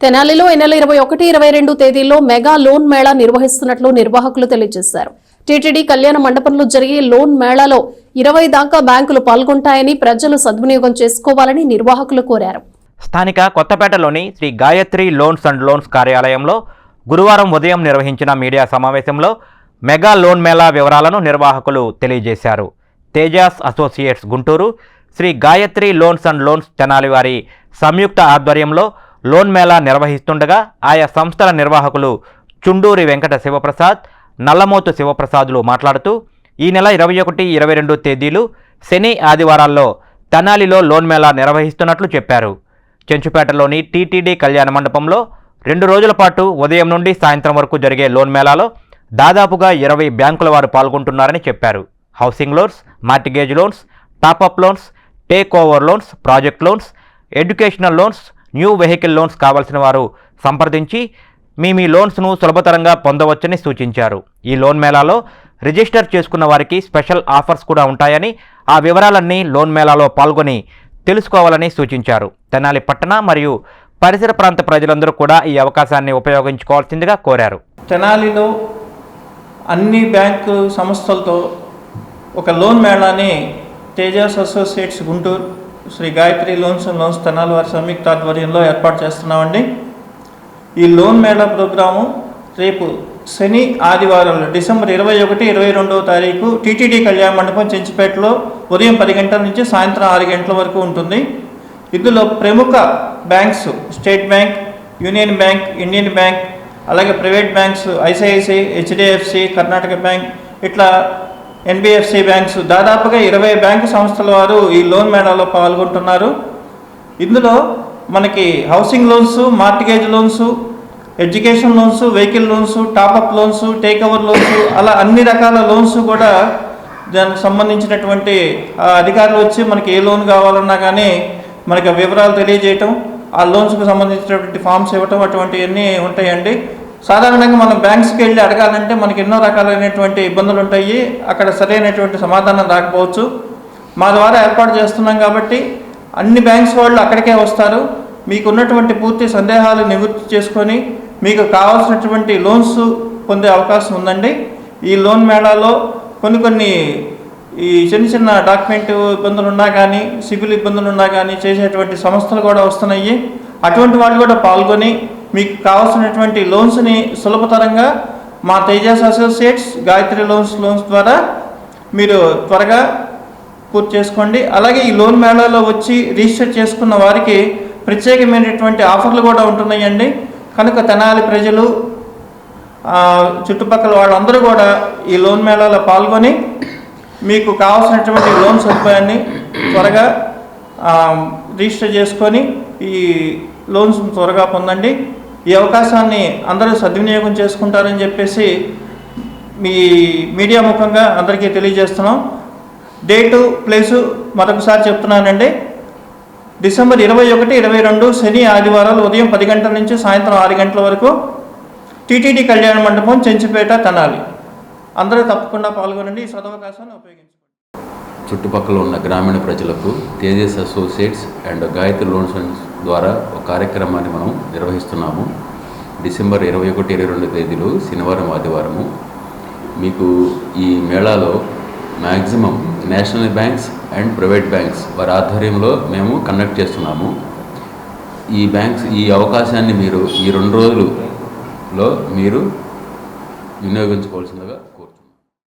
తెనాలిలో ఈ నెల 21, 22 తేదీల్లో మెగా లోన్ మేళా నిర్వహిస్తున్నట్లు నిర్వాహకులు తెలియజేశారు. టీటీడీ కళ్యాణ మండపంలో జరిగే లోన్ మేళాలో 20 దాకా బ్యాంకులు పాల్గొంటాయని ప్రజలు సద్వినియోగం చేసుకోవాలని నిర్వాహకులు కోరారు. స్థానిక కొత్తపేటలోని Shri Gayatri loans and loans కార్యాలయంలో గురువారం ఉదయం నిర్వహించిన మీడియా సమావేశంలో మెగా లోన్ మేళా వివరాలను నిర్వాహకులు తెలియజేశారు. Tejas associates Guntur, Shri Gayatri loans and loans Tenali వారి సంయుక్త ఆధ్వర్యంలో లోన్ మేళా నిర్వహిస్తుండగా ఆయా సంస్థల నిర్వాహకులు చుండూరి వెంకట శివప్రసాద్, నల్లమోతు శివప్రసాద్లు మాట్లాడుతూ ఈ నెల 21, 22 తేదీలు శని ఆదివారాల్లో తెనాలిలో లోన్ మేళా నిర్వహిస్తున్నట్లు చెప్పారు. చెంచుపేటలోని టీటీడీ కళ్యాణ మండపంలో 2 రోజుల పాటు ఉదయం నుండి సాయంత్రం వరకు జరిగే లోన్ మేళాలో దాదాపుగా 20 బ్యాంకుల వారు పాల్గొంటున్నారని చెప్పారు. Housing loans, mortgage loans, top up loans, take over loans, project loans, educational loans, new vehicle loans కావాల్సిన వారు సంప్రదించి మీ లోన్స్ను సులభతరంగా పొందవచ్చని సూచించారు. ఈ లోన్ మేళాలో రిజిస్టర్ చేసుకున్న వారికి స్పెషల్ ఆఫర్స్ కూడా ఉంటాయని, ఆ వివరాలన్నీ లోన్ మేళాలో పాల్గొని తెలుసుకోవాలని సూచించారు. తెనాలి పట్టణ మరియు పరిసర ప్రాంత ప్రజలందరూ కూడా ఈ అవకాశాన్ని ఉపయోగించుకోవాల్సిందిగా కోరారు. తెనాలిలో అన్ని బ్యాంకు సంస్థలతో ఒక లోన్ మేళాని Tejas associates Guntur, Shri Gayatri loans and loans Tenali వారి సంయుక్త ఆధ్వర్యంలో ఏర్పాటు చేస్తున్నామండి. ఈ లోన్ మేళా ప్రోగ్రాము రేపు శని ఆదివారంలో డిసెంబర్ 21, 22 తారీఖు టీటీడీ కళ్యాణ మండపం చెంచుపేటలో ఉదయం 10 గంటల నుంచి సాయంత్రం 6 గంటల వరకు ఉంటుంది. ఇందులో ప్రముఖ banks state bank, union bank, Indian bank, అలాగే private banks ICICI, HDFC, Karnataka bank, ఇట్లా ఎన్బిఎఫ్సి బ్యాంక్స్ దాదాపుగా 20 బ్యాంకు సంస్థల వారు ఈ లోన్ మేళాలో పాల్గొంటున్నారు. ఇందులో మనకి housing loans, mortgage loans, education loans, vehicle loans, top up loans, take over loans, అలా అన్ని రకాల లోన్స్ కూడా దానికి సంబంధించినటువంటి అధికారులు వచ్చి మనకి ఏ లోన్ కావాలన్నా కానీ మనకి వివరాలు తెలియజేయటం, ఆ లోన్స్కి సంబంధించినటువంటి ఫామ్స్ ఇవ్వటం, అటువంటివన్నీ ఉంటాయండి. సాధారణంగా మనం బ్యాంక్స్కి వెళ్ళి అడగాలంటే మనకి ఎన్నో రకాలైనటువంటి ఇబ్బందులు ఉంటాయి, అక్కడ సరైనటువంటి సమాధానం రాకపోవచ్చు. మా ద్వారా ఏర్పాటు చేస్తున్నాం కాబట్టి అన్ని బ్యాంక్స్ వాళ్ళు అక్కడికే వస్తారు. మీకు ఉన్నటువంటి పూర్తి సందేహాలు నివృత్తి చేసుకొని మీకు కావాల్సినటువంటి లోన్స్ పొందే అవకాశం ఉందండి. ఈ లోన్ మేళాలో కొన్ని ఈ చిన్న డాక్యుమెంట్ ఇబ్బందులు ఉన్నా కానీ, సివిల్ ఇబ్బందులు ఉన్నా కానీ చేసేటువంటి సంస్థలు కూడా వస్తున్నాయి. అటువంటి వాళ్ళు కూడా పాల్గొని మీకు కావాల్సినటువంటి లోన్స్ని సులభతరంగా మా తేజాస్ అసోసియేట్స్ గాయత్రి లోన్స్ ద్వారా మీరు త్వరగా పూర్తి చేసుకోండి. అలాగే ఈ లోన్ మేళాలో వచ్చి రిజిస్టర్ చేసుకున్న వారికి ప్రత్యేకమైనటువంటి ఆఫర్లు కూడా ఉంటున్నాయండి. కనుక తెనాలి ప్రజలు, చుట్టుపక్కల వాళ్ళందరూ కూడా ఈ లోన్ మేళాలో పాల్గొని మీకు కావాల్సినటువంటి లోన్ సదుపాయాన్ని త్వరగా రిజిస్టర్ చేసుకొని ఈ లోన్స్ త్వరగా పొందండి. ఈ అవకాశాన్ని అందరూ సద్వినియోగం చేసుకుంటారని చెప్పేసి మీ మీడియా ముఖంగా అందరికీ తెలియజేస్తున్నాం. డేటు, ప్లేసు మరొకసారి చెప్తున్నానండి. డిసెంబర్ 21, 22 శని ఆదివారాలు ఉదయం 10 గంటల నుంచి సాయంత్రం 6 గంటల వరకు టీటీడీ కళ్యాణ మండపం చెంచుపేట తెనాలి. అందరూ తప్పకుండా పాల్గొనండి. ఈ సదవకాశాన్ని ఉపయోగించుకోండి. చుట్టుపక్కల ఉన్న గ్రామీణ ప్రజలకు Tejas associates and Gayatri loans ద్వారా ఒక కార్యక్రమాన్ని మనం నిర్వహిస్తున్నాము. డిసెంబర్ 21, 22 తేదీలు శనివారం, ఆదివారము. మీకు ఈ మేళాలో maximum national banks and private banks వారి ఆధ్వర్యంలో మేము కండక్ట్ చేస్తున్నాము. ఈ అవకాశాన్ని మీరు ఈ 2 రోజులలో మీరు వినియోగించుకోవాల్సిందిగా కోరుతున్నాను.